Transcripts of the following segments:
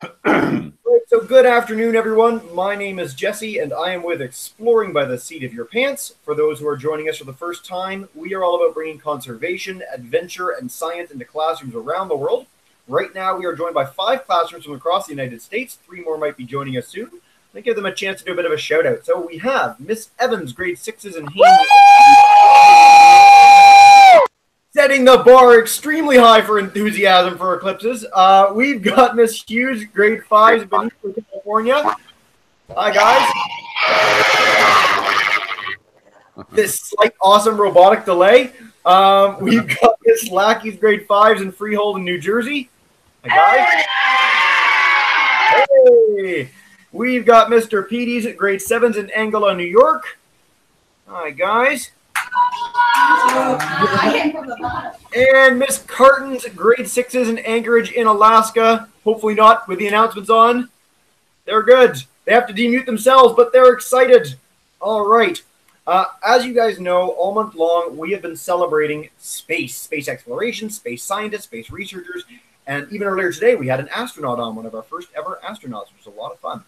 Right, so good afternoon, everyone. My name is Jesse, and I am with Exploring by the Seat of Your Pants. For those who are joining us for the first time, we are all about bringing conservation, adventure, and science into classrooms around the world. Right now, we are joined by 5 classrooms from across the United States. 3 more might be joining us soon. Let me give them a chance to do a bit of a shout out. So we have Miss Evans, grade 6s in Haines, setting the bar extremely high for enthusiasm for eclipses. We've got Miss Hughes, grade 5s in Benito, California. Hi, guys. This slight awesome robotic delay. We've got Miss Lackey's grade 5s in Freehold in New Jersey. Hi, guys. Hey. We've got Mr. Petey's at grade 7s in Angola, New York. Hi, guys. And Miss Carton's grade 6s in Anchorage in Alaska. Hopefully not with the announcements on. They're good. They have to demute themselves, but they're excited. All right. As you guys know, all month long, we have been celebrating space exploration, space scientists, space researchers, and even earlier today, we had an astronaut on, one of our first ever astronauts, which was a lot of fun.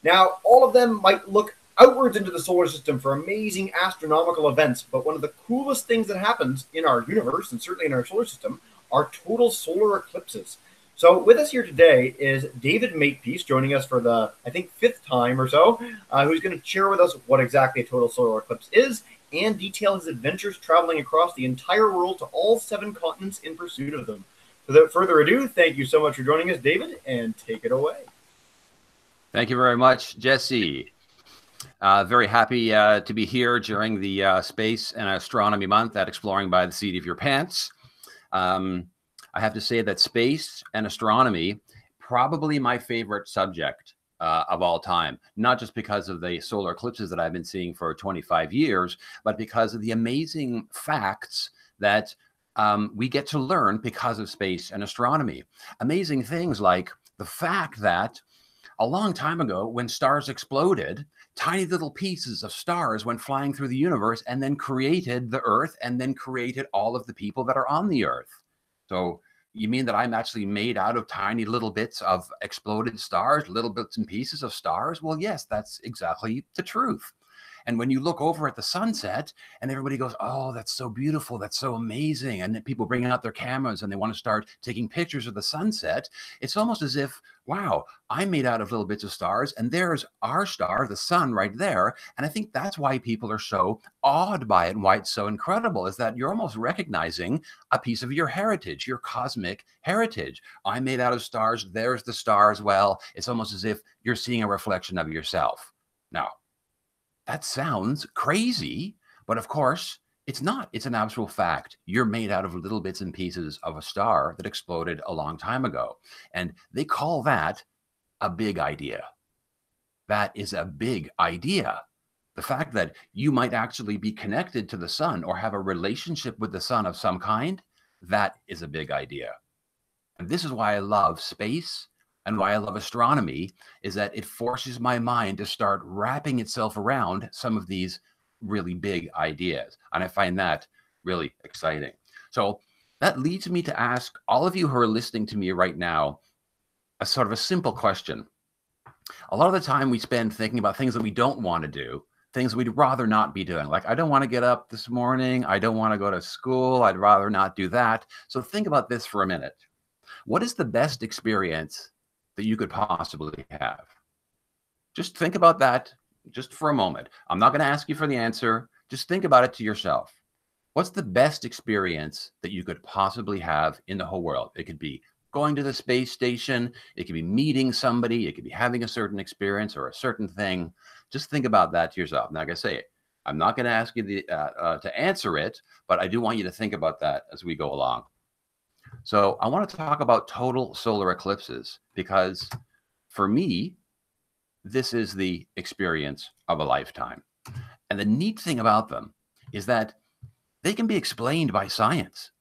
Now, all of them might look outwards into the solar system for amazing astronomical events, but one of the coolest things that happens in our universe, and certainly in our solar system, are total solar eclipses. So with us here today is David Makepeace, joining us for the, I think, 5th time or so, who's going to share with us what exactly a total solar eclipse is and detail his adventures traveling across the entire world to all 7 continents in pursuit of them. Without further ado, thank you so much for joining us, David, and take it away. Thank you very much, Jesse. Very happy to be here during the Space and Astronomy Month at Exploring by the Seat of Your Pants. I have to say that space and astronomy, probably my favorite subject of all time, not just because of the solar eclipses that I've been seeing for 25 years, but because of the amazing facts that we get to learn because of space and astronomy. Amazing things like the fact that a long time ago, when stars exploded, tiny little pieces of stars went flying through the universe and then created the Earth and then created all of the people that are on the Earth. So you mean that I'm actually made out of tiny little bits of exploded stars, little bits and pieces of stars? Well, yes, that's exactly the truth. And when you look over at the sunset and everybody goes, oh, that's so beautiful, that's so amazing, and then people bring out their cameras and they want to start taking pictures of the sunset, it's almost as if, wow, I'm made out of little bits of stars, and there's our star, the sun, right there. And I think that's why people are so awed by it and why it's so incredible, is that you're almost recognizing a piece of your heritage, your cosmic heritage. I'm made out of stars, there's the star as well. It's almost as if you're seeing a reflection of yourself. Now, that sounds crazy, but of course, it's not. It's an actual fact. You're made out of little bits and pieces of a star that exploded a long time ago. And they call that a big idea. That is a big idea. The fact that you might actually be connected to the sun or have a relationship with the sun of some kind, that is a big idea. And this is why I love space. And why I love astronomy is that it forces my mind to start wrapping itself around some of these really big ideas. And I find that really exciting. So that leads me to ask all of you who are listening to me right now a sort of a simple question. A lot of the time we spend thinking about things that we don't want to do, things we'd rather not be doing. Like, I don't want to get up this morning. I don't want to go to school. I'd rather not do that. So think about this for a minute. What is the best experience that you could possibly have? Just think about that just for a moment. I'm not going to ask you for the answer. Just think about it to yourself. What's the best experience that you could possibly have in the whole world? It could be going to the space station. It could be meeting somebody. It could be having a certain experience or a certain thing. Just think about that to yourself. Now, like I say, I'm not going to ask you to answer it, but I do want you to think about that as we go along. So I want to talk about total solar eclipses because for me, this is the experience of a lifetime. And the neat thing about them is that they can be explained by science.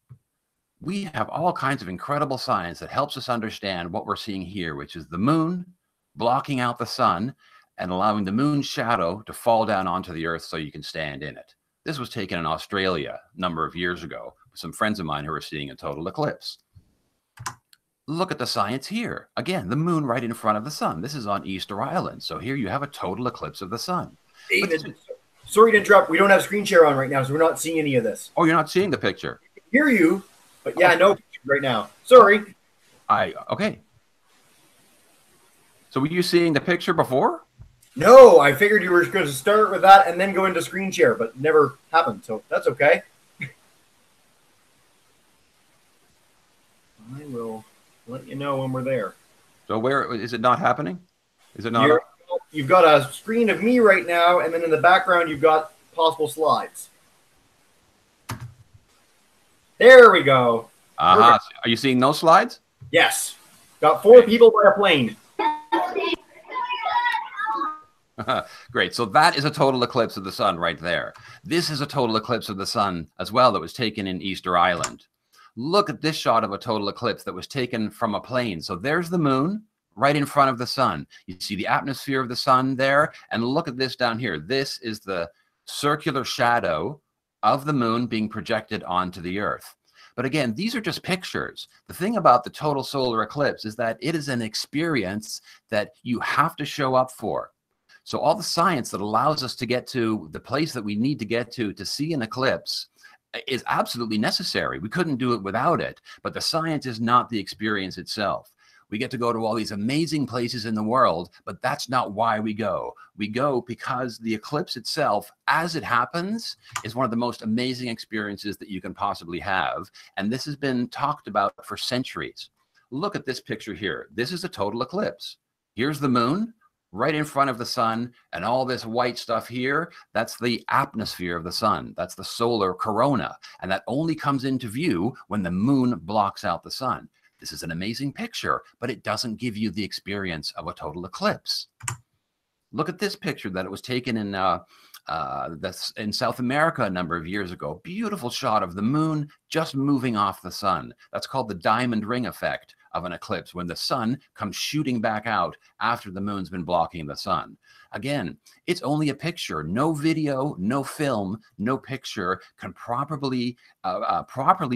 We have all kinds of incredible science that helps us understand what we're seeing here, which is the moon blocking out the sun and allowing the moon's shadow to fall down onto the earth so you can stand in it. This was taken in Australia a number of years ago with some friends of mine who were seeing a total eclipse. Look at the science here. Again, the moon right in front of the sun. This is on Easter Island. So here you have a total eclipse of the sun. David, sorry to interrupt. We don't have screen share on right now, so we're not seeing any of this. Oh, you're not seeing the picture? I can hear you, but yeah, no picture right now. Sorry. Okay. So were you seeing the picture before? No, I figured you were going to start with that and then go into screen share, but never happened, so that's okay. I will let you know when we're there. So where is it not happening? Is it not? You've got a screen of me right now, and then in the background you've got possible slides. There we go. Are you seeing those slides? Yes. Got 4 people by a plane. Great. So that is a total eclipse of the sun right there. This is a total eclipse of the sun as well that was taken in Easter Island. Look at this shot of a total eclipse that was taken from a plane. So there's the moon right in front of the sun. You see the atmosphere of the sun there. And look at this down here. This is the circular shadow of the moon being projected onto the earth. But again, these are just pictures. The thing about the total solar eclipse is that it is an experience that you have to show up for. So all the science that allows us to get to the place that we need to get to see an eclipse is absolutely necessary. We couldn't do it without it, but the science is not the experience itself. We get to go to all these amazing places in the world, but that's not why we go. We go because the eclipse itself, as it happens, is one of the most amazing experiences that you can possibly have. And this has been talked about for centuries. Look at this picture here. This is a total eclipse. Here's the moon right in front of the sun, and all this white stuff here, that's the atmosphere of the sun. That's the solar corona. And that only comes into view when the moon blocks out the sun. This is an amazing picture, but it doesn't give you the experience of a total eclipse. Look at this picture that it was taken in South America a number of years ago. Beautiful shot of the moon just moving off the sun. That's called the diamond ring effect of an eclipse, when the sun comes shooting back out after the moon's been blocking the sun. Again, it's only a picture. No video, no film, no picture can properly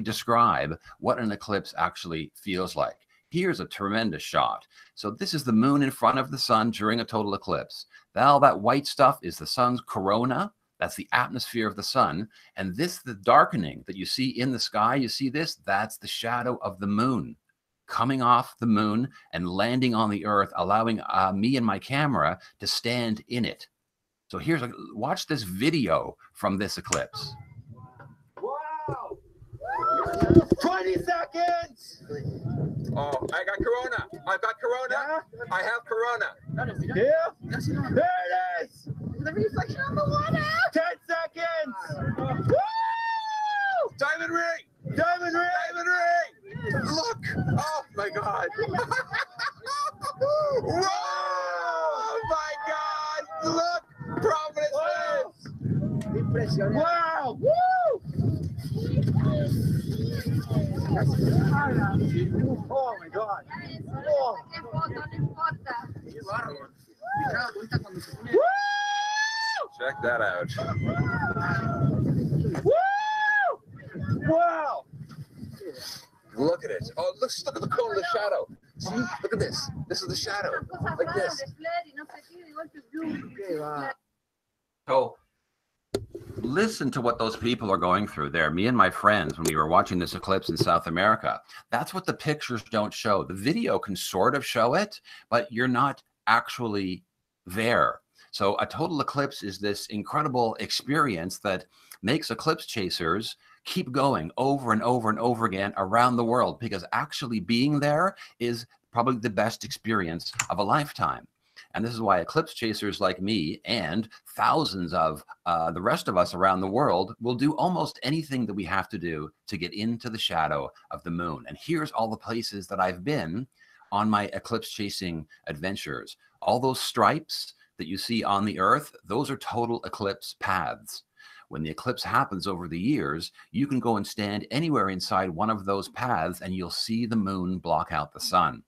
describe what an eclipse actually feels like. Here's a tremendous shot. So this is the moon in front of the sun during a total eclipse. All that white stuff is the sun's corona. That's the atmosphere of the sun. And this, the darkening that you see in the sky, you see this? That's the shadow of the moon coming off the moon and landing on the earth, allowing me and my camera to stand in it. So watch this video from this eclipse. Wow! 20 seconds! Oh, I got corona. I've got corona. Yeah? I have corona. Here? There it is! The reflection on the water! 10 seconds! Woo! Diamond ring! Diamond ring! Diamond ring! Look! Oh my God! Whoa! Oh my God! Look! Providence! Wow! Woo! Oh my God! Oh. Woo! Check that out. Woo! Wow! Look at it. Oh, look at the cone of the shadow. See? Look at this. This is the shadow. Like this. So listen to what those people are going through there. Me and my friends, when we were watching this eclipse in South America, that's what the pictures don't show. The video can sort of show it, but you're not actually there. So a total eclipse is this incredible experience that makes eclipse chasers keep going over and over and over again around the world, because actually being there is probably the best experience of a lifetime. And this is why eclipse chasers like me and thousands of the rest of us around the world will do almost anything that we have to do to get into the shadow of the moon. And here's all the places that I've been on my eclipse chasing adventures. All those stripes that you see on the earth, those are total eclipse paths. When the eclipse happens over the years, you can go and stand anywhere inside one of those paths and you'll see the moon block out the sun.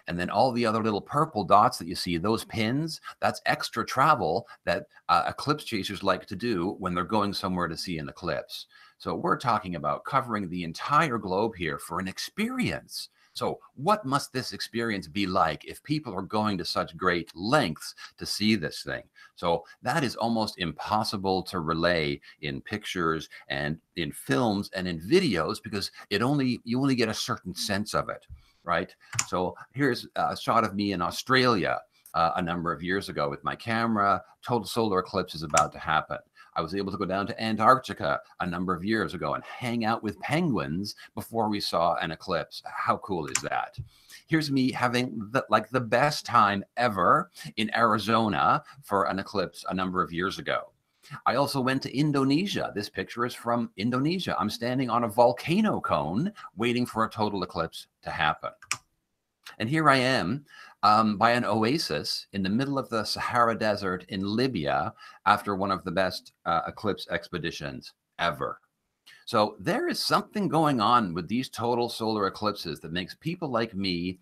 And then all the other little purple dots that you see, those pins, that's extra travel that eclipse chasers like to do when they're going somewhere to see an eclipse. So we're talking about covering the entire globe here for an experience. So what must this experience be like if people are going to such great lengths to see this thing? So that is almost impossible to relay in pictures and in films and in videos, because you only get a certain sense of it, right? So here's a shot of me in Australia a number of years ago with my camera. Total solar eclipse is about to happen. I was able to go down to Antarctica a number of years ago and hang out with penguins before we saw an eclipse. How cool is that? Here's me having the best time ever in Arizona for an eclipse a number of years ago. I also went to Indonesia. This picture is from Indonesia. I'm standing on a volcano cone waiting for a total eclipse to happen. And here I am by an oasis in the middle of the Sahara Desert in Libya after one of the best eclipse expeditions ever. So there is something going on with these total solar eclipses that makes people like me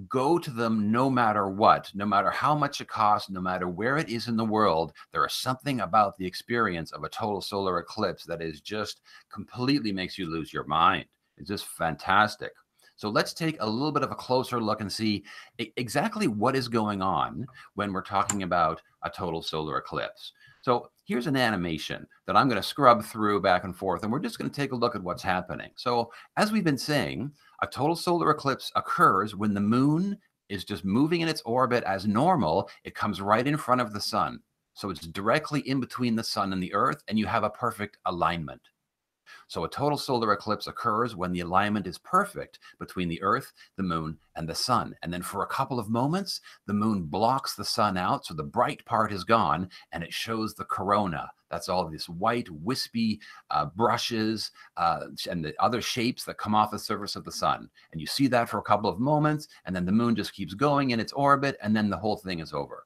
go to them no matter what, no matter how much it costs, no matter where it is in the world. There is something about the experience of a total solar eclipse that is just completely makes you lose your mind. It's just fantastic. So let's take a little bit of a closer look and see exactly what is going on when we're talking about a total solar eclipse. So here's an animation that I'm going to scrub through back and forth, and we're just going to take a look at what's happening. So as we've been saying, a total solar eclipse occurs when the moon is just moving in its orbit as normal. It comes right in front of the sun. So it's directly in between the sun and the earth, and you have a perfect alignment. So a total solar eclipse occurs when the alignment is perfect between the Earth, the moon, and the sun. And then for a couple of moments, the moon blocks the sun out, so the bright part is gone, and it shows the corona. That's all of this white, wispy brushes and the other shapes that come off the surface of the sun. And you see that for a couple of moments, and then the moon just keeps going in its orbit, and then the whole thing is over.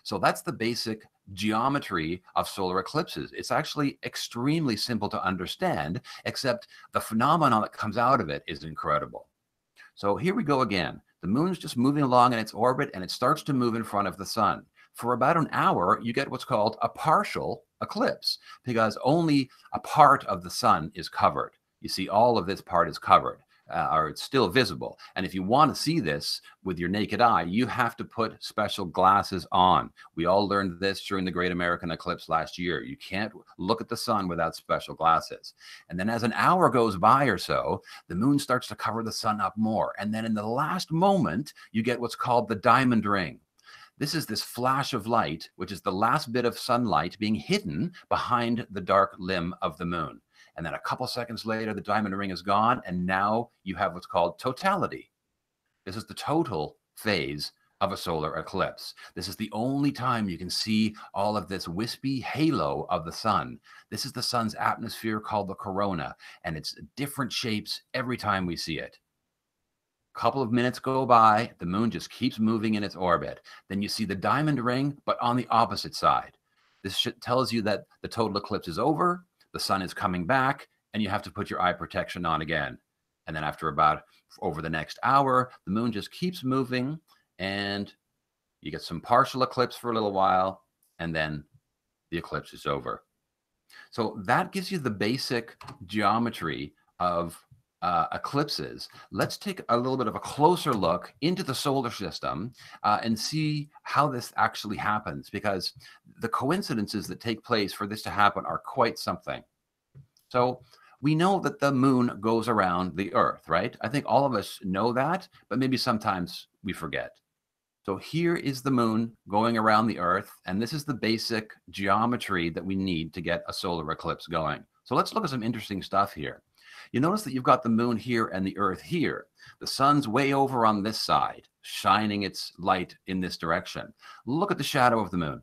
So that's the basic geometry of solar eclipses. It's actually extremely simple to understand, except the phenomenon that comes out of it is incredible. So here we go again. The moon's just moving along in its orbit, and it starts to move in front of the sun. For about an hour, you get what's called a partial eclipse, because only a part of the sun is covered. You see, all of this part is covered. Or it's still visible. And if you want to see this with your naked eye, you have to put special glasses on. We all learned this during the Great American Eclipse last year. You can't look at the sun without special glasses. And then as an hour goes by or so, the moon starts to cover the sun up more. And then in the last moment, you get what's called the diamond ring. This is this flash of light, which is the last bit of sunlight being hidden behind the dark limb of the moon. And then a couple seconds later, the diamond ring is gone, and now you have what's called totality. This is the total phase of a solar eclipse. This is the only time you can see all of this wispy halo of the sun. This is the sun's atmosphere called the corona, and it's different shapes every time we see it. A couple of minutes go by, the moon just keeps moving in its orbit. Then you see the diamond ring, but on the opposite side. This tells you that the total eclipse is over, the sun is coming back, and you have to put your eye protection on again. And then after over the next hour, the moon just keeps moving, and you get some partial eclipse for a little while, and then the eclipse is over. So that gives you the basic geometry of eclipses. Let's take a little bit of a closer look into the solar system and see how this actually happens, because the coincidences that take place for this to happen are quite something. So we know that the moon goes around the Earth, right? I think all of us know that, but maybe sometimes we forget. So here is the moon going around the Earth, and this is the basic geometry that we need to get a solar eclipse going. So let's look at some interesting stuff here. You notice that you've got the moon here and the Earth here. The sun's way over on this side, shining its light in this direction. Look at the shadow of the moon.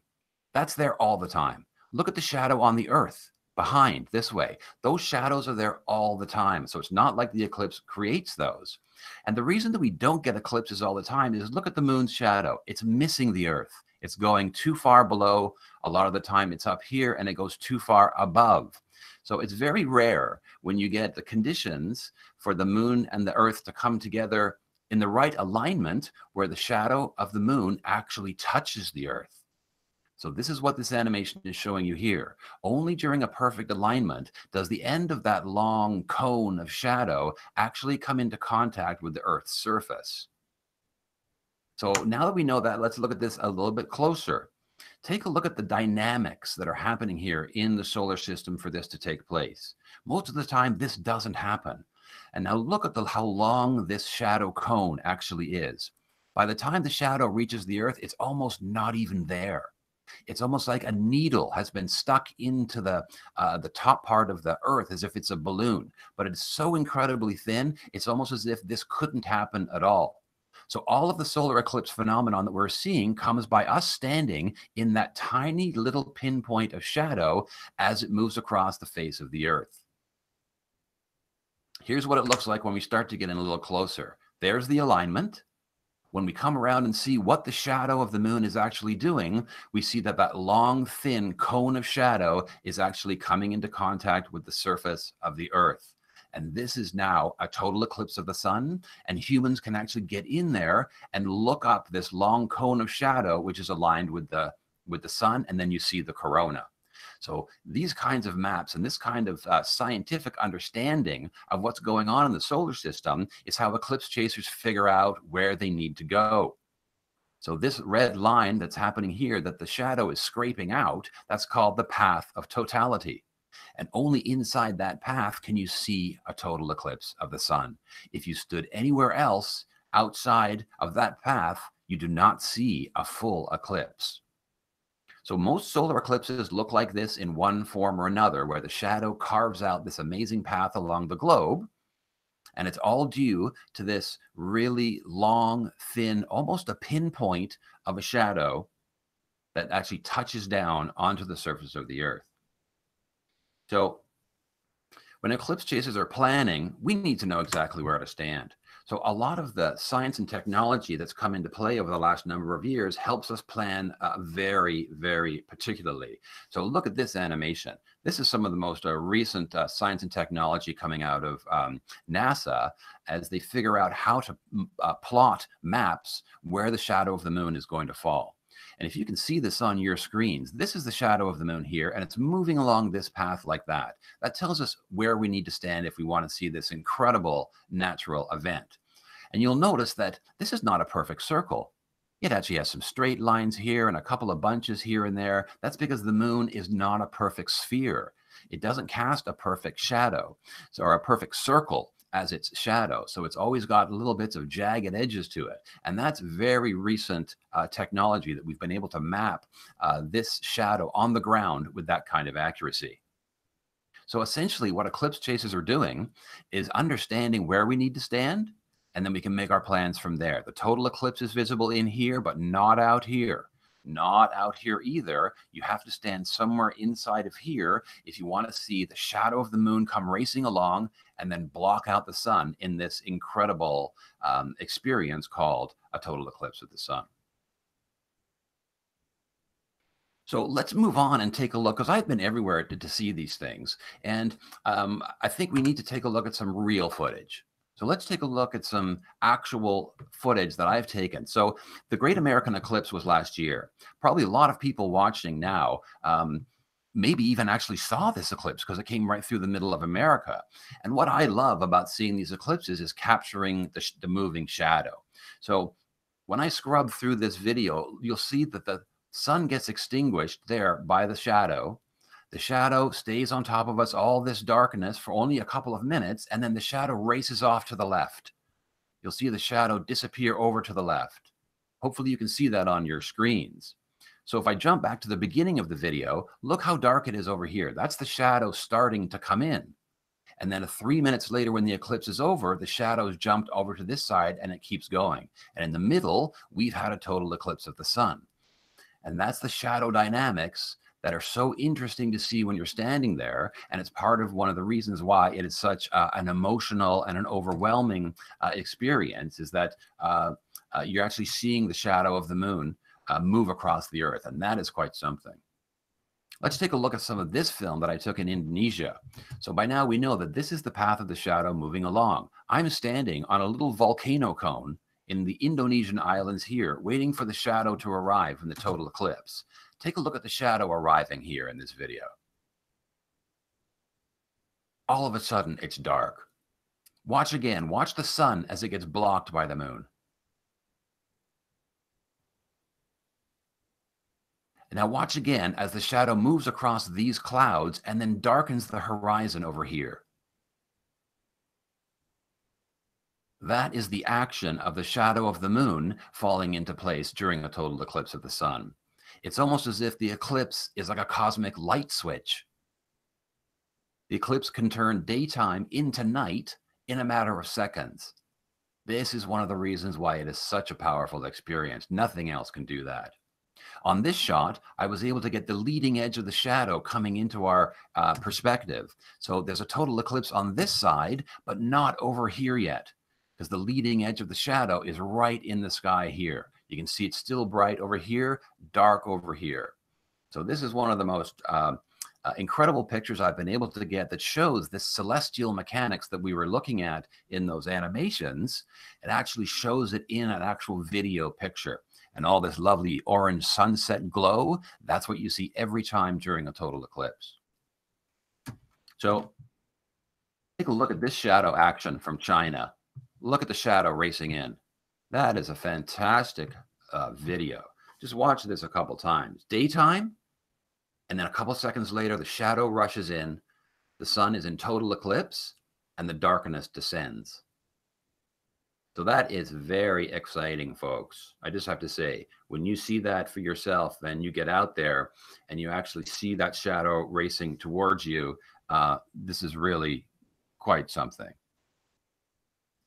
That's there all the time. Look at the shadow on the Earth behind this way. Those shadows are there all the time. So it's not like the eclipse creates those. And the reason that we don't get eclipses all the time is look at the moon's shadow. It's missing the Earth. It's going too far below. A lot of the time it's up here, and it goes too far above. So it's very rare when you get the conditions for the moon and the Earth to come together in the right alignment where the shadow of the moon actually touches the Earth. So this is what this animation is showing you here. Only during a perfect alignment does the end of that long cone of shadow actually come into contact with the Earth's surface. So now that we know that, let's look at this a little bit closer. Take a look at the dynamics that are happening here in the solar system for this to take place. Most of the time, this doesn't happen. And now look at how long this shadow cone actually is. By the time the shadow reaches the Earth, it's almost not even there. It's almost like a needle has been stuck into the top part of the Earth as if it's a balloon. But it's so incredibly thin, it's almost as if this couldn't happen at all. So all of the solar eclipse phenomenon that we're seeing comes by us standing in that tiny little pinpoint of shadow as it moves across the face of the Earth. Here's what it looks like when we start to get in a little closer. There's the alignment. When we come around and see what the shadow of the moon is actually doing, we see that that long, thin cone of shadow is actually coming into contact with the surface of the Earth. And this is now a total eclipse of the sun, and humans can actually get in there and look up this long cone of shadow, which is aligned with the sun, and then you see the corona. So these kinds of maps and this kind of scientific understanding of what's going on in the solar system is how eclipse chasers figure out where they need to go. So this red line that's happening here that the shadow is scraping out, that's called the path of totality. And only inside that path can you see a total eclipse of the sun. If you stood anywhere else outside of that path, you do not see a full eclipse. So most solar eclipses look like this in one form or another, where the shadow carves out this amazing path along the globe. And it's all due to this really long, thin, almost a pinpoint of a shadow that actually touches down onto the surface of the Earth. So when eclipse chasers are planning, we need to know exactly where to stand. So a lot of the science and technology that's come into play over the last number of years helps us plan very, very particularly. So look at this animation. This is some of the most recent science and technology coming out of NASA as they figure out how to plot maps where the shadow of the moon is going to fall. And if you can see this on your screens, this is the shadow of the moon here, and it's moving along this path like that. That tells us where we need to stand if we want to see this incredible natural event. And you'll notice that this is not a perfect circle. It actually has some straight lines here and a couple of bunches here and there. That's because the moon is not a perfect sphere. It doesn't cast a perfect shadow, or a perfect circle as its shadow. So it's always got little bits of jagged edges to it. And that's very recent technology that we've been able to map this shadow on the ground with that kind of accuracy. So essentially what eclipse chasers are doing is understanding where we need to stand, and then we can make our plans from there. The total eclipse is visible in here, but not out here. Not out here either. You have to stand somewhere inside of here if you want to see the shadow of the moon come racing along and then block out the sun in this incredible experience called a total eclipse of the sun. So let's move on and take a look, because I've been everywhere to see these things. And I think we need to take a look at some real footage. So let's take a look at some actual footage that I've taken. So the Great American Eclipse was last year. Probably a lot of people watching now maybe even actually saw this eclipse because it came right through the middle of America. And what I love about seeing these eclipses is capturing the moving shadow. So when I scrub through this video, you'll see that the sun gets extinguished there by the shadow. The shadow stays on top of us, all this darkness, for only a couple of minutes, and then the shadow races off to the left. You'll see the shadow disappear over to the left. Hopefully you can see that on your screens. So if I jump back to the beginning of the video, look how dark it is over here. That's the shadow starting to come in. And then 3 minutes later, when the eclipse is over, the shadow's jumped over to this side and it keeps going. And in the middle, we've had a total eclipse of the sun. And that's the shadow dynamics that are so interesting to see when you're standing there. And it's part of one of the reasons why it is such an emotional and an overwhelming experience, is that you're actually seeing the shadow of the moon move across the Earth. And that is quite something. Let's take a look at some of this film that I took in Indonesia. So by now we know that this is the path of the shadow moving along. I'm standing on a little volcano cone in the Indonesian islands here, waiting for the shadow to arrive from the total eclipse. Take a look at the shadow arriving here in this video. All of a sudden, it's dark. Watch again. Watch the sun as it gets blocked by the moon. And now watch again as the shadow moves across these clouds and then darkens the horizon over here. That is the action of the shadow of the moon falling into place during a total eclipse of the sun. It's almost as if the eclipse is like a cosmic light switch. The eclipse can turn daytime into night in a matter of seconds. This is one of the reasons why it is such a powerful experience. Nothing else can do that. On this shot, I was able to get the leading edge of the shadow coming into our perspective. So there's a total eclipse on this side, but not over here yet, because the leading edge of the shadow is right in the sky here. You can see it's still bright over here, dark over here. So this is one of the most incredible pictures I've been able to get that shows this celestial mechanics that we were looking at in those animations. It actually shows it in an actual video picture. And all this lovely orange sunset glow, that's what you see every time during a total eclipse. So take a look at this shadow action from China. Look at the shadow racing in. That is a fantastic video. Just watch this a couple times. Daytime, and then a couple seconds later, the shadow rushes in. The sun is in total eclipse, and the darkness descends. So that is very exciting, folks. I just have to say, when you see that for yourself and you get out there and you actually see that shadow racing towards you, this is really quite something.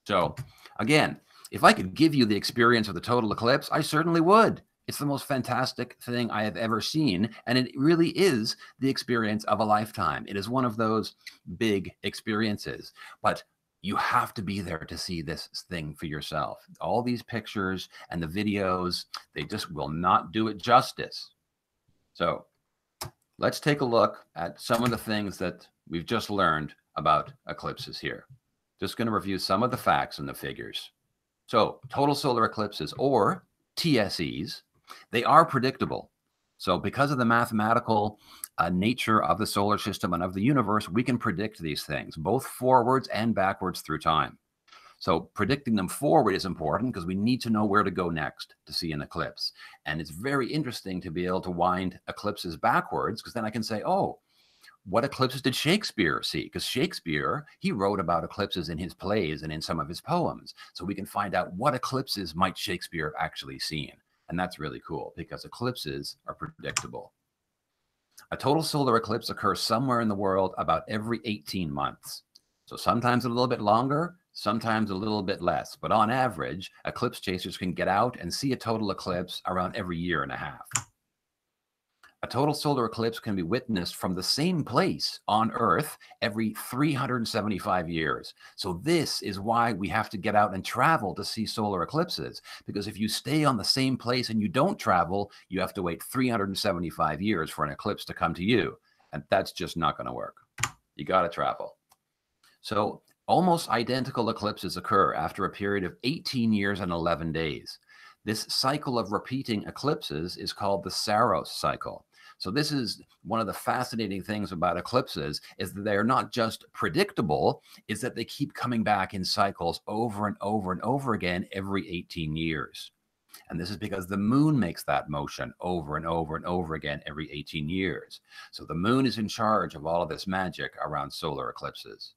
So again, if I could give you the experience of the total eclipse, I certainly would. It's the most fantastic thing I have ever seen, and it really is the experience of a lifetime. It is one of those big experiences, but you have to be there to see this thing for yourself. All these pictures and the videos, they just will not do it justice. So let's take a look at some of the things that we've just learned about eclipses here. Just going to review some of the facts and the figures. So total solar eclipses, or TSEs, they are predictable. So because of the mathematical nature of the solar system and of the universe, we can predict these things, both forwards and backwards through time. So predicting them forward is important because we need to know where to go next to see an eclipse. And it's very interesting to be able to wind eclipses backwards, because then I can say, oh, what eclipses did Shakespeare see? Because Shakespeare, he wrote about eclipses in his plays and in some of his poems. So we can find out what eclipses might Shakespeare have actually seen. And that's really cool because eclipses are predictable. A total solar eclipse occurs somewhere in the world about every 18 months. So sometimes a little bit longer, sometimes a little bit less. But on average, eclipse chasers can get out and see a total eclipse around every year and a half. A total solar eclipse can be witnessed from the same place on Earth every 375 years. So this is why we have to get out and travel to see solar eclipses, because if you stay on the same place and you don't travel, you have to wait 375 years for an eclipse to come to you. And that's just not going to work. You got to travel. So almost identical eclipses occur after a period of 18 years and 11 days. This cycle of repeating eclipses is called the Saros Cycle. So this is one of the fascinating things about eclipses, is that they are not just predictable, is that they keep coming back in cycles over and over and over again every 18 years. And this is because the moon makes that motion over and over and over again every 18 years. So the moon is in charge of all of this magic around solar eclipses.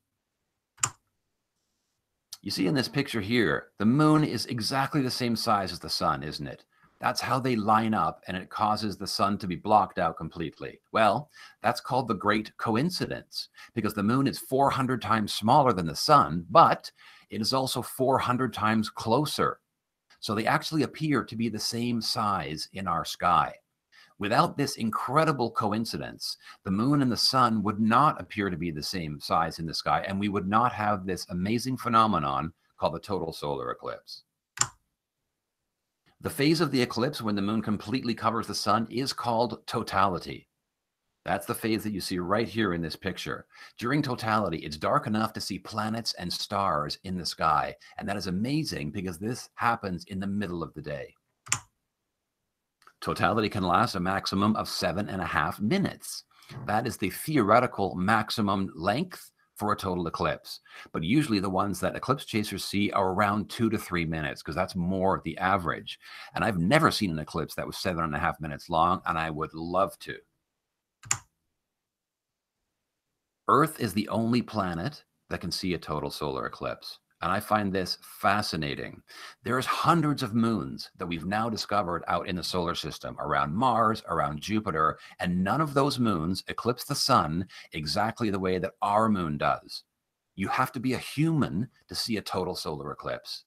You see in this picture here, the moon is exactly the same size as the sun, isn't it? That's how they line up, and it causes the sun to be blocked out completely. Well, that's called the Great Coincidence, because the moon is 400 times smaller than the sun, but it is also 400 times closer. So they actually appear to be the same size in our sky. Without this incredible coincidence, the moon and the sun would not appear to be the same size in the sky, and we would not have this amazing phenomenon called the total solar eclipse. The phase of the eclipse when the moon completely covers the sun is called totality. That's the phase that you see right here in this picture. During totality, it's dark enough to see planets and stars in the sky. And that is amazing because this happens in the middle of the day. Totality can last a maximum of 7.5 minutes. That is the theoretical maximum length for a total eclipse. But usually the ones that eclipse chasers see are around 2 to 3 minutes because that's more the average. And I've never seen an eclipse that was 7.5 minutes long, and I would love to. Earth is the only planet that can see a total solar eclipse. And I find this fascinating. There's hundreds of moons that we've now discovered out in the solar system, around Mars, around Jupiter, and none of those moons eclipse the sun exactly the way that our moon does. You have to be a human to see a total solar eclipse.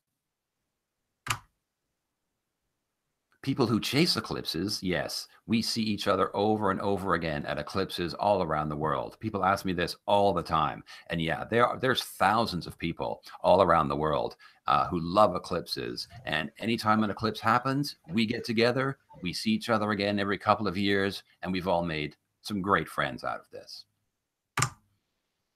People who chase eclipses, yes, we see each other over and over again at eclipses all around the world. People ask me this all the time. And yeah, there's thousands of people all around the world who love eclipses. And anytime an eclipse happens, we get together, we see each other again every couple of years, and we've all made some great friends out of this.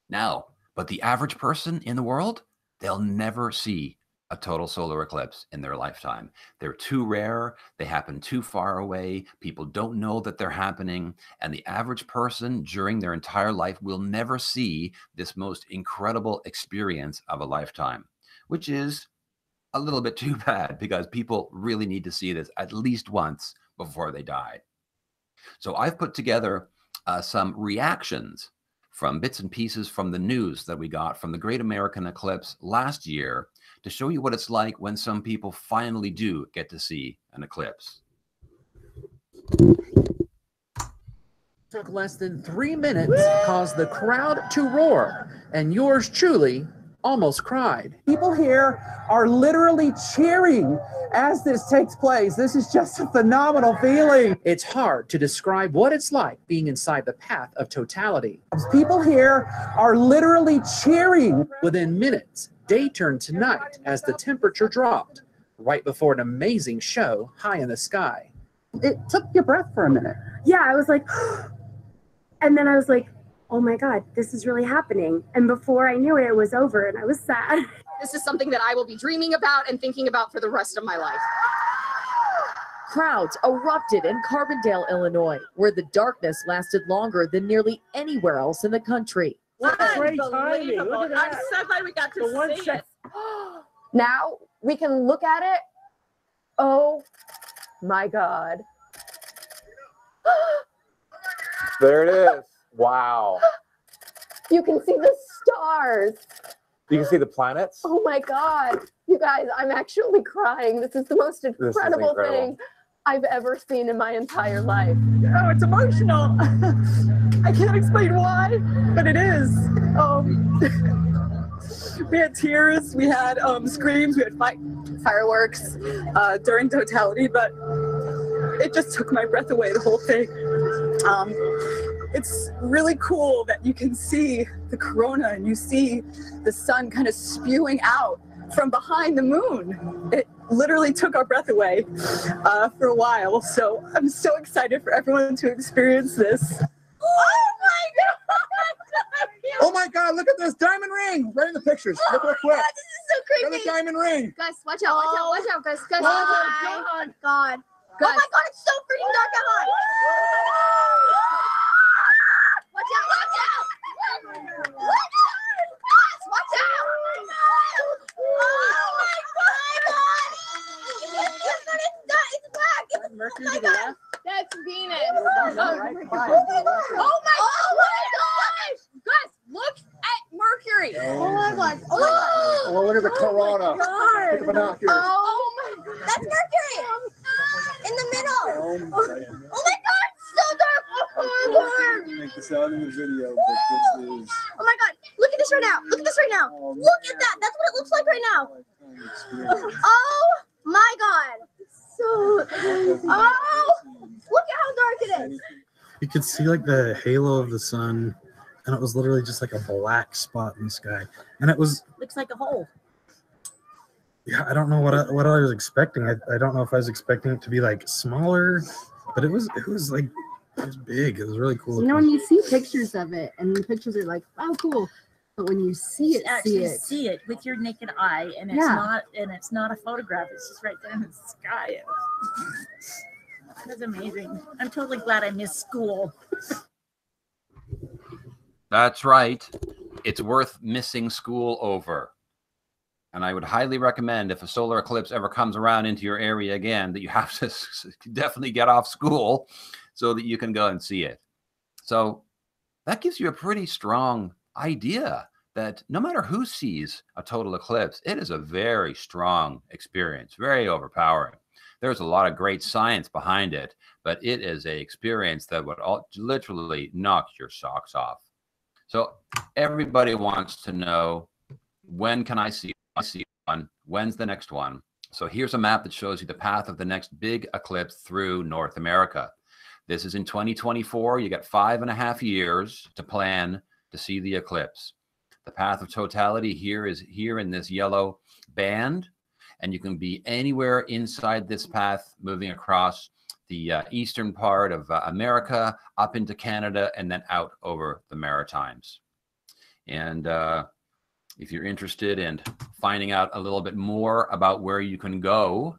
Now, but the average person in the world, they'll never see a total solar eclipse in their lifetime. They're too rare. They happen too far away. People don't know that they're happening. And the average person during their entire life will never see this most incredible experience of a lifetime, which is a little bit too bad because people really need to see this at least once before they die. So I've put together some reactions from bits and pieces from the news that we got from the Great American Eclipse last year to show you what it's like when some people finally do get to see an eclipse. Took less than 3 minutes, caused the crowd to roar, and yours truly almost cried. People here are literally cheering as this takes place. This is just a phenomenal feeling. It's hard to describe what it's like being inside the path of totality. People here are literally cheering. Within minutes, day turned to night as the temperature dropped, right before an amazing show high in the sky. It took your breath for a minute. Yeah, I was like, and then I was like, oh my God, this is really happening. And before I knew it, it was over and I was sad. This is something that I will be dreaming about and thinking about for the rest of my life. Crowds erupted in Carbondale, Illinois, where the darkness lasted longer than nearly anywhere else in the country. What a great timing. Look at that. I'm so glad we got to see it. Now we can look at it. Oh my God. There it is. Wow. You can see the stars. You can see the planets. Oh my God. You guys, I'm actually crying. This is the most incredible thing I've ever seen in my entire life. Oh, it's emotional. I can't explain why, but it is. We had tears, we had screams, we had fireworks during totality, but it just took my breath away, the whole thing. It's really cool that you can see the corona and you see the sun kind of spewing out from behind the moon. It literally took our breath away for a while. So I'm so excited for everyone to experience this. Oh my God! Oh my God, look at this diamond ring right in the pictures. Look real quick. This is so creepy. Look at the diamond ring. Guys, watch out, watch out, watch out, guys. Guys, Oh my God. Oh my God, it's so freaking dark outside. Watch out, watch out. Guys, watch out. Oh my God. It's black. It's Mercury to the left. That's Venus. Oh my gosh! Guys, look at Mercury. Oh my God. Oh my God. Oh, look at the corona. Look at the binoculars. Oh my God. That's Mercury. In the middle. Oh my God, it's so dark. Oh my God. Make this out in the video, but this is. Oh my God. Look at this right now. Look at this right now. Look at that. That's what it looks like right now. Oh my God. So, look at how dark it is. You could see like the halo of the sun, and it was literally just like a black spot in the sky, and it was Looks like a hole. yeah. I don't know what I was expecting. I don't know if I was expecting it to be like smaller, but it was like It's big. It was really cool. You know, when you see pictures of it, and the pictures are like, oh, cool. But when you see it, see it with your naked eye, and it's not a photograph. It's just right there in the sky. That's amazing. I'm totally glad I missed school. That's right. It's worth missing school over. And I would highly recommend, if a solar eclipse ever comes around into your area again, that you have to definitely get off school so that you can go and see it. So that gives you a pretty strong idea that no matter who sees a total eclipse, it is a very strong experience, very overpowering. There's a lot of great science behind it, but it is an experience that would literally knock your socks off. So everybody wants to know, when can I see one? When's the next one? So here's a map that shows you the path of the next big eclipse through North America. This is in 2024. You got 5.5 years to plan to see the eclipse. The path of totality here is here in this yellow band, and you can be anywhere inside this path, moving across the eastern part of America, up into Canada, and then out over the Maritimes. And if you're interested in finding out a little bit more about where you can go,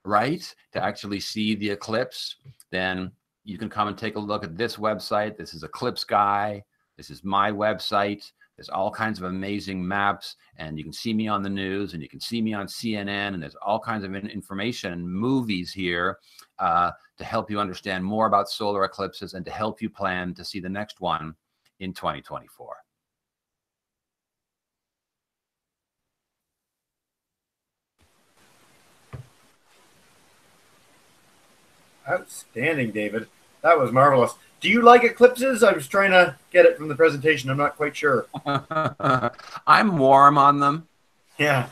right, to actually see the eclipse, then you can come and take a look at this website. This is Eclipse Guy. This is my website. There's all kinds of amazing maps, and you can see me on the news, and you can see me on CNN, and there's all kinds of information and movies here to help you understand more about solar eclipses and to help you plan to see the next one in 2024. Outstanding, David. That was marvelous. Do you like eclipses? I was trying to get it from the presentation. I'm not quite sure. I'm warm on them. Yeah.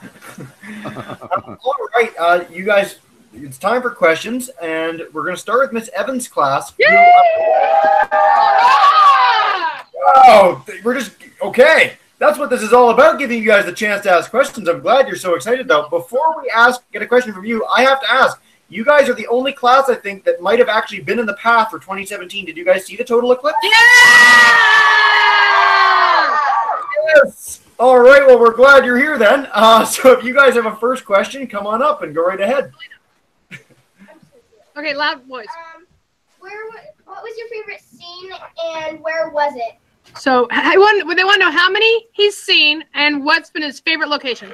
All right, you guys, it's time for questions, and we're going to start with Miss Evans' class. Wow, we're just, okay. That's what this is all about, giving you guys the chance to ask questions. I'm glad you're so excited, though. Before we get a question from you, I have to ask, you guys are the only class, I think, that might have actually been in the path for 2017. Did you guys see the total eclipse? Yeah! Yes! All right, well, we're glad you're here then. So if you guys have a first question, come on up and go right ahead. Okay, loud voice. What was your favorite scene and where was it? So they want to know how many he's seen and what's been his favorite location.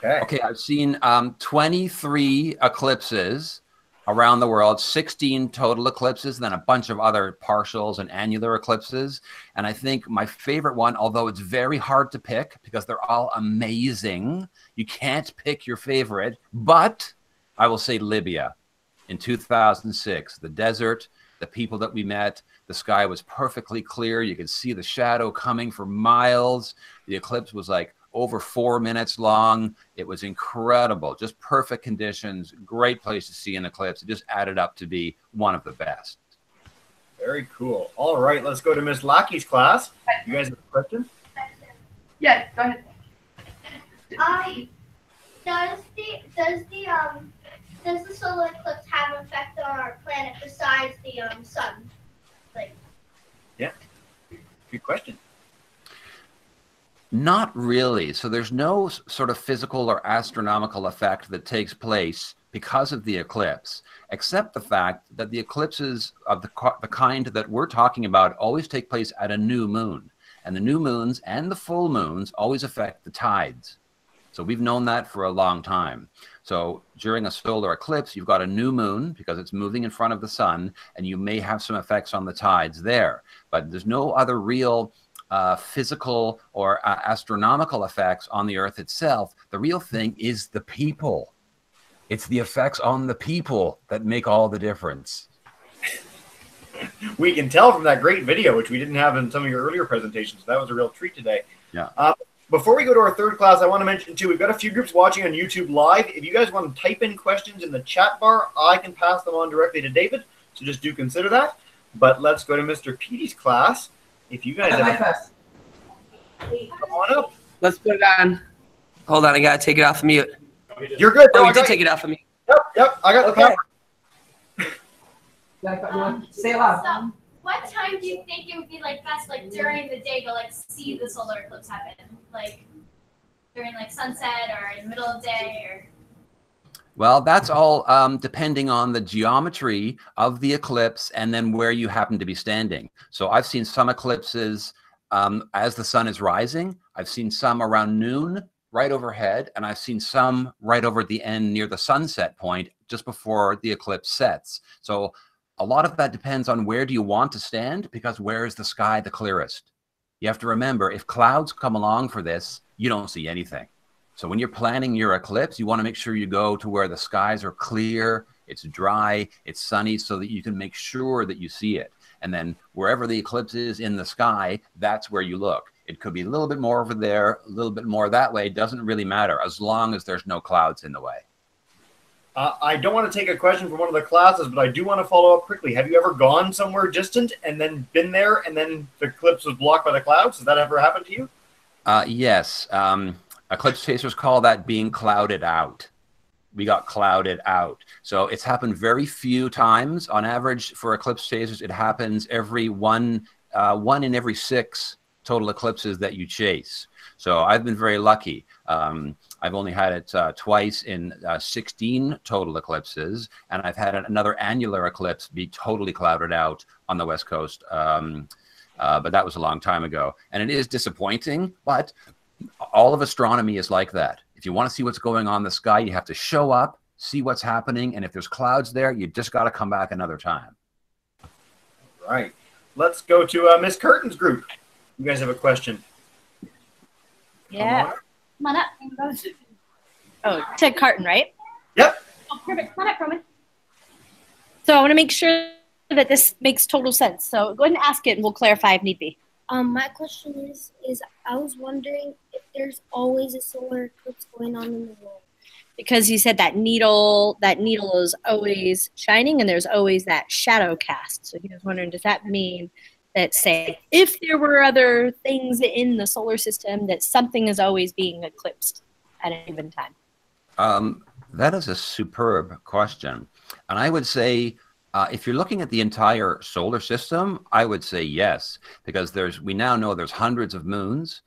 Okay, I've seen 23 eclipses around the world, 16 total eclipses, then a bunch of other partials and annular eclipses. And I think my favorite one, although it's very hard to pick because they're all amazing, you can't pick your favorite, but I will say Libya in 2006. The desert, the people that we met, the sky was perfectly clear. You could see the shadow coming for miles. The eclipse was like over 4 minutes long. It was incredible, just perfect conditions, great place to see an eclipse. It just added up to be one of the best. Very cool. All right, let's go to Miss Lackey's class. You guys have a question? Yeah, go ahead. Does the solar eclipse have an effect on our planet besides the sun? Yeah, good question. Not really. So there's no sort of physical or astronomical effect that takes place because of the eclipse, except the fact that the eclipses of the kind that we're talking about always take place at a new moon. And the new moons and the full moons always affect the tides. So we've known that for a long time. So during a solar eclipse, you've got a new moon because it's moving in front of the sun, and you may have some effects on the tides there. But there's no other real physical or astronomical effects on the Earth itself. The real thing is the people. It's the effects on the people that make all the difference. We can tell from that great video, which we didn't have in some of your earlier presentations. That was a real treat today. Yeah. Before we go to our third class, I want to mention, too, we've got a few groups watching on YouTube Live. If you guys want to type in questions in the chat bar, I can pass them on directly to David, so just do consider that. But let's go to Mr. Petey's class. If you guys have come on up. Let's put it on. Hold on, I got to take it off of mute. You're good. Oh, we did take it off of mute. Yep, I got the power. Say it loud. So, what time do you think it would be like best, like during the day, to like see the solar eclipse happen? Like during like sunset or in the middle of the day, or? Well, that's all depending on the geometry of the eclipse and then where you happen to be standing. So I've seen some eclipses as the sun is rising. I've seen some around noon right overhead, and I've seen some right over at the end near the sunset point just before the eclipse sets. So a lot of that depends on where do you want to stand, because where is the sky the clearest? You have to remember, if clouds come along for this, you don't see anything. So when you're planning your eclipse, you want to make sure you go to where the skies are clear, it's dry, it's sunny, so that you can make sure that you see it. And then wherever the eclipse is in the sky, that's where you look. It could be a little bit more over there, a little bit more that way. It doesn't really matter as long as there's no clouds in the way. I don't want to take a question from one of the classes, but I do want to follow up quickly. Have you ever gone somewhere distant and then been there and then the eclipse was blocked by the clouds? Has that ever happened to you? Yes. Eclipse chasers call that being clouded out. We got clouded out. So it's happened very few times. On average, for eclipse chasers, it happens every one in every 6 total eclipses that you chase. So I've been very lucky. I've only had it twice in 16 total eclipses, and I've had another annular eclipse be totally clouded out on the West Coast. But that was a long time ago. And it is disappointing, but all of astronomy is like that. If you want to see what's going on in the sky, you have to show up, see what's happening, and if there's clouds there, you just got to come back another time. Right. Let's go to Miss Curtin's group. You guys have a question? Yeah. Come on up. Oh, Ted Carton, right? Yep. Oh, perfect. Come on up, Roman. So I want to make sure that this makes total sense. So go ahead and ask it, and we'll clarify if need be. My question is I was wondering if there's always a solar eclipse going on in the world. Because you said that needle is always shining, and there's always that shadow cast. So he was wondering, does that mean that, say, if there were other things in the solar system, that something is always being eclipsed at any given time? That is a superb question. And I would say, if you're looking at the entire solar system, I would say yes, because we now know there's hundreds of moons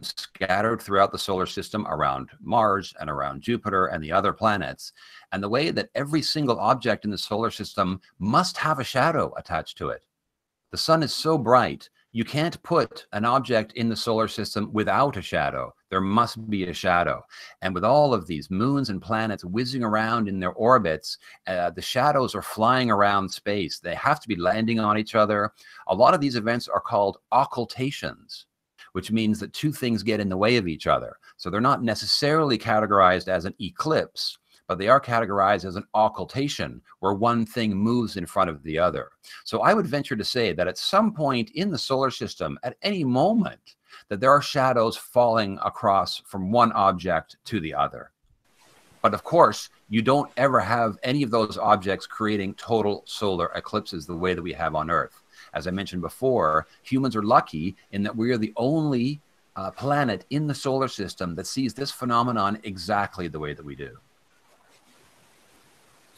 scattered throughout the solar system around Mars and around Jupiter and the other planets. And the way that every single object in the solar system must have a shadow attached to it. The sun is so bright, you can't put an object in the solar system without a shadow. There must be a shadow. And with all of these moons and planets whizzing around in their orbits, the shadows are flying around space. They have to be landing on each other. A lot of these events are called occultations, which means that two things get in the way of each other. So they're not necessarily categorized as an eclipse, but they are categorized as an occultation, where one thing moves in front of the other. So I would venture to say that at some point in the solar system, at any moment, that there are shadows falling across from one object to the other. But of course, you don't ever have any of those objects creating total solar eclipses the way that we have on Earth. As I mentioned before, humans are lucky in that we are the only planet in the solar system that sees this phenomenon exactly the way that we do.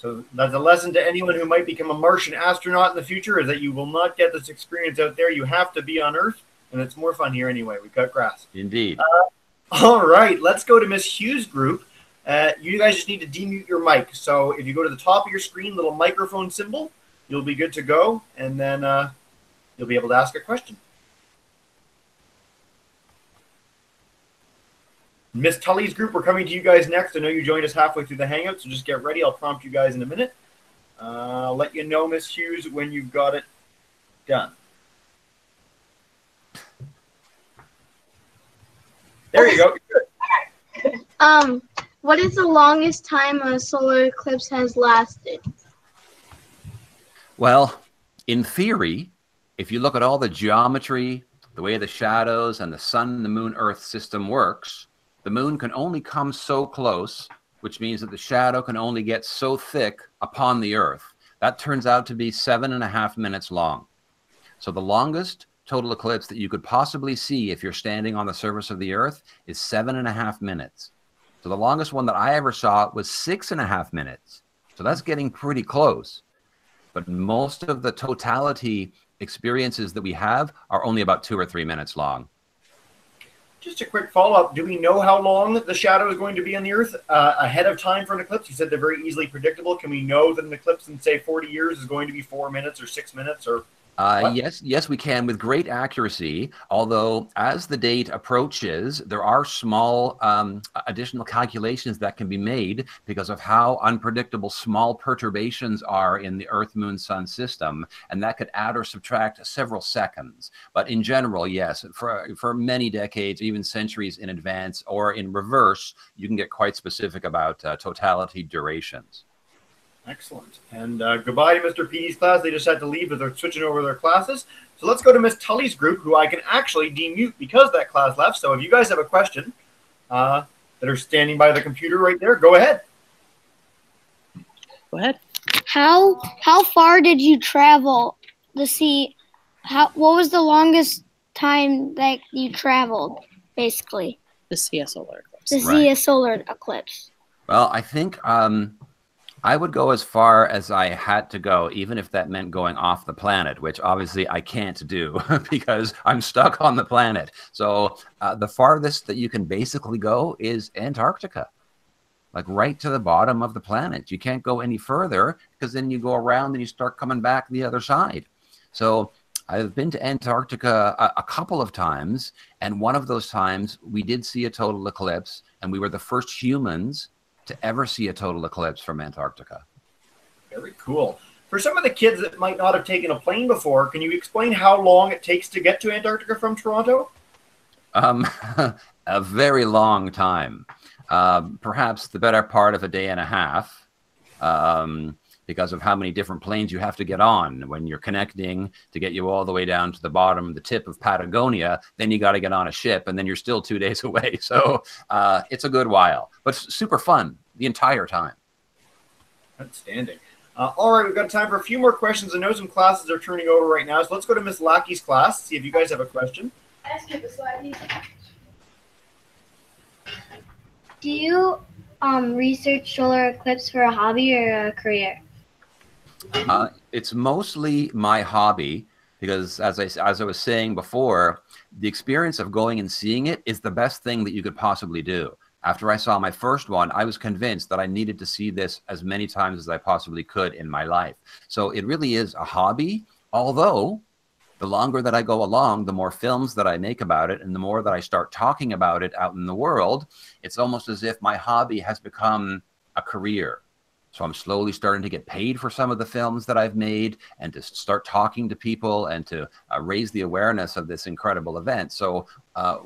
So that's a lesson to anyone who might become a Martian astronaut in the future, is that you will not get this experience out there. You have to be on Earth, and it's more fun here anyway. We cut grass. Indeed. All right, let's go to Miss Hughes' group. You guys just need to demute your mic. So if you go to the top of your screen, little microphone symbol, you'll be good to go, and then you'll be able to ask a question. Miss Tully's group, we're coming to you guys next. I know you joined us halfway through the Hangout, so just get ready. I'll prompt you guys in a minute. I'll let you know, Miss Hughes, when you've got it done. There you go. You're good. What is the longest time a solar eclipse has lasted? Well, in theory, if you look at all the geometry, the way the shadows and the sun and the moon Earth system works, the moon can only come so close, which means that the shadow can only get so thick upon the Earth. That turns out to be 7.5 minutes long. So the longest total eclipse that you could possibly see if you're standing on the surface of the Earth is 7.5 minutes. So the longest one that I ever saw was 6.5 minutes. So that's getting pretty close. but most of the totality experiences that we have are only about 2 or 3 minutes long. Just a quick follow-up. Do we know how long the shadow is going to be on the Earth ahead of time for an eclipse? You said they're very easily predictable. Can we know that an eclipse in, say, 40 years is going to be 4 minutes or 6 minutes or Yes, we can with great accuracy, although as the date approaches, there are small additional calculations that can be made because of how unpredictable small perturbations are in the Earth, Moon, Sun system, and that could add or subtract several seconds. But in general, yes, for many decades, even centuries in advance or in reverse, you can get quite specific about totality durations. Excellent. And goodbye to Mr. P's class. They just had to leave, but they're switching over their classes. So let's go to Miss Tully's group, who I can actually demute because that class left. So if you guys have a question that are standing by the computer right there, go ahead. Go ahead. How far did you travel to see? What was the longest time that you traveled, basically? To see a solar eclipse. To see a solar eclipse. Well, I think I would go as far as I had to go, even if that meant going off the planet, which obviously I can't do because I'm stuck on the planet. So the farthest that you can basically go is Antarctica, like right to the bottom of the planet. You can't go any further because then you go around and you start coming back the other side. So I've been to Antarctica a couple of times, and one of those times we did see a total eclipse, and we were the first humans to ever see a total eclipse from Antarctica. Very cool. For some of the kids that might not have taken a plane before, can you explain how long it takes to get to Antarctica from Toronto? A very long time. Perhaps the better part of a day and a half, because of how many different planes you have to get on when you're connecting to get you all the way down to the bottom, the tip of Patagonia. Then you got to get on a ship, and then you're still 2 days away. So it's a good while, but super fun the entire time. Outstanding. All right, we've got time for a few more questions. I know some classes are turning over right now, so let's go to Miss Lackey's class, see if you guys have a question. I skip a slide. Do you research solar eclipse for a hobby or a career? It's mostly my hobby because, as I was saying before, the experience of going and seeing it is the best thing that you could possibly do. After I saw my first one, I was convinced that I needed to see this as many times as I possibly could in my life. So it really is a hobby, although the longer that I go along, the more films that I make about it and the more that I start talking about it out in the world, it's almost as if my hobby has become a career. So I'm slowly starting to get paid for some of the films that I've made and to start talking to people and to raise the awareness of this incredible event. So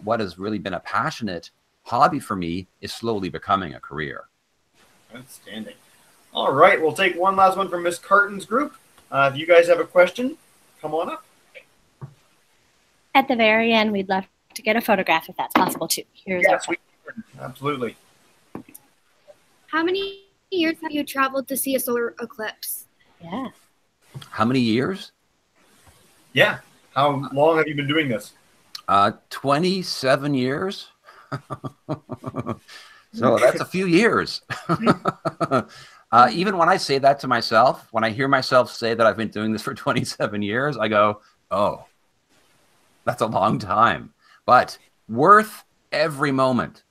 what has really been a passionate hobby for me is slowly becoming a career. Outstanding. All right, we'll take one last one from Miss Carton's group. If you guys have a question, come on up. At the very end, we'd love to get a photograph if that's possible too. Here's yes, absolutely. How many years have you traveled to see a solar eclipse? Yeah. How many years? Yeah. How long have you been doing this? 27 years. So that's a few years. Even when I say that to myself, when I hear myself say that I've been doing this for 27 years, I go, oh, that's a long time, but worth every moment.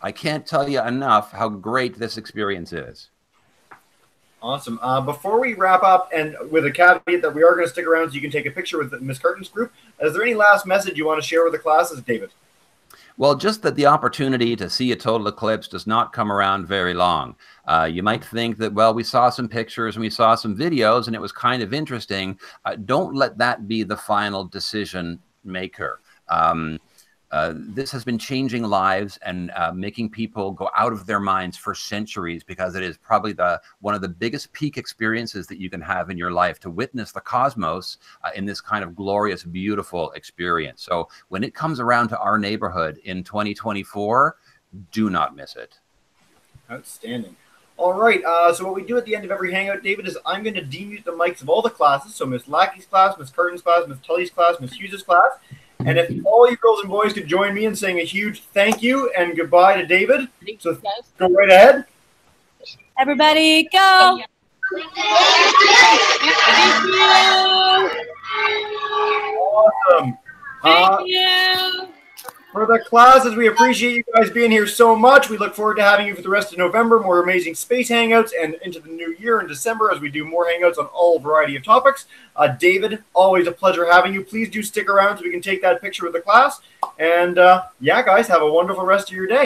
I can't tell you enough how great this experience is. Awesome. Before we wrap up, and with a caveat that we are going to stick around so you can take a picture with Miss Carton's group, is there any last message you want to share with the classes, David? Well, just that the opportunity to see a total eclipse does not come around very long. You might think that, well, we saw some pictures and we saw some videos and it was kind of interesting. Don't let that be the final decision maker. This has been changing lives and making people go out of their minds for centuries because it is probably one of the biggest peak experiences that you can have in your life, to witness the cosmos in this kind of glorious, beautiful experience. So when it comes around to our neighborhood in 2024, do not miss it. Outstanding. All right, so what we do at the end of every Hangout, David, is I'm going to demute the mics of all the classes. So Miss Lackey's class, Miss Carton's class, Miss Tully's class, Miss Hughes's class. And if all you girls and boys could join me in saying a huge thank you and goodbye to David. So go right ahead. Everybody go. Awesome. Thank you. For the classes, we appreciate you guys being here so much. We look forward to having you for the rest of November, more amazing space hangouts, and into the new year in December as we do more hangouts on all variety of topics. David, always a pleasure having you. Please do stick around so we can take that picture with the class. And yeah, guys, have a wonderful rest of your day.